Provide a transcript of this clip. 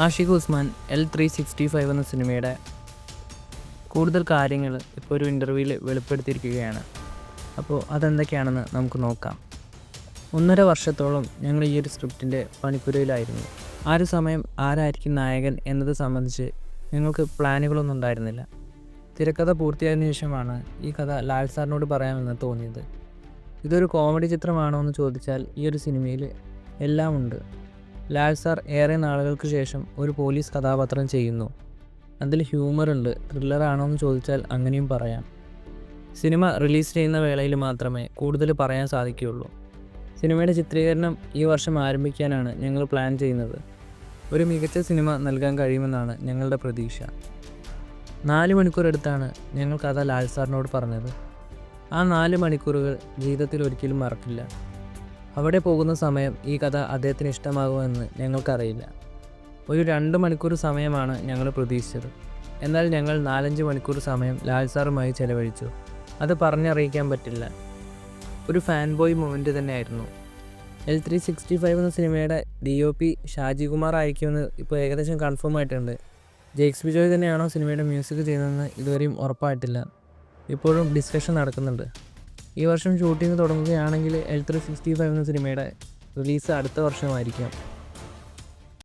Ashiq Usman L365 എന്ന സിനിമയുടെ കൂടുതൽ കാര്യങ്ങൾ ഇപ്പോൾ ഒരു ഇൻ്റർവ്യൂവിൽ വെളിപ്പെടുത്തിയിരിക്കുകയാണ്. അപ്പോൾ അതെന്തൊക്കെയാണെന്ന് നമുക്ക് നോക്കാം. 1.5 വർഷത്തോളം ഞങ്ങൾ ഈ ഒരു സ്ക്രിപ്റ്റിൻ്റെ പണിപ്പുരയിലായിരുന്നു. ആ ഒരു സമയം ആരായിരിക്കും നായകൻ എന്നത് സംബന്ധിച്ച് ഞങ്ങൾക്ക് പ്ലാനുകളൊന്നും ഉണ്ടായിരുന്നില്ല. തിരക്കഥ പൂർത്തിയായതിനു ശേഷമാണ് ഈ കഥ ലാൽ സാറിനോട് പറയാമെന്ന് തോന്നിയത്. ഇതൊരു കോമഡി ചിത്രമാണോ എന്ന് ചോദിച്ചാൽ ഈ ഒരു സിനിമയിൽ എല്ലാം ഉണ്ട്. ലാൽ സാർ ഏറെ നാളുകൾക്ക് ശേഷം ഒരു പോലീസ് കഥാപാത്രം ചെയ്യുന്നു. അതിൽ ഹ്യൂമറുണ്ട്. ത്രില്ലറാണോ എന്ന് ചോദിച്ചാൽ അങ്ങനെയും പറയാം. സിനിമ റിലീസ് ചെയ്യുന്ന വേളയിൽ മാത്രമേ കൂടുതൽ പറയാൻ സാധിക്കുകയുള്ളൂ. സിനിമയുടെ ചിത്രീകരണം ഈ വർഷം ആരംഭിക്കാനാണ് ഞങ്ങൾ പ്ലാൻ ചെയ്യുന്നത്. ഒരു മികച്ച സിനിമ നൽകാൻ കഴിയുമെന്നാണ് ഞങ്ങളുടെ പ്രതീക്ഷ. 4 മണിക്കൂർ എടുത്താണ് ഞങ്ങൾ കഥ ലാൽ സാറിനോട് പറഞ്ഞത്. ആ 4 മണിക്കൂറുകൾ ജീവിതത്തിൽ ഒരിക്കലും മറക്കില്ല. അവിടെ പോകുന്ന സമയം ഈ കഥ അദ്ദേഹത്തിന് ഇഷ്ടമാകുമെന്ന് ഞങ്ങൾക്കറിയില്ല. ഒരു 2 മണിക്കൂർ സമയമാണ് ഞങ്ങൾ പ്രതീക്ഷിച്ചത്. എന്നാൽ ഞങ്ങൾ 4-5 മണിക്കൂർ സമയം ലാൽ സാറുമായി ചെലവഴിച്ചു. അത് പറഞ്ഞറിയിക്കാൻ പറ്റില്ല. ഒരു ഫാൻ ബോയ് മൊമെൻ്റ് തന്നെയായിരുന്നു. L365 എന്ന സിനിമയുടെ DOP ഷാജി കുമാർ ആയിരിക്കുമെന്ന് ഇപ്പോൾ ഏകദേശം കൺഫേം ആയിട്ടുണ്ട്. ജെയ്ക്സ് ബിജോയ് തന്നെയാണോ സിനിമയുടെ മ്യൂസിക് ചെയ്യുന്നതെന്ന് ഇതുവരെയും ഉറപ്പായിട്ടില്ല. ഇപ്പോഴും ഡിസ്കഷൻ നടക്കുന്നുണ്ട്. ഈ വർഷം ഷൂട്ടിംഗ് തുടങ്ങുകയാണെങ്കിൽ L365 എന്ന സിനിമയുടെ റിലീസ് അടുത്ത വർഷമായിരിക്കാം.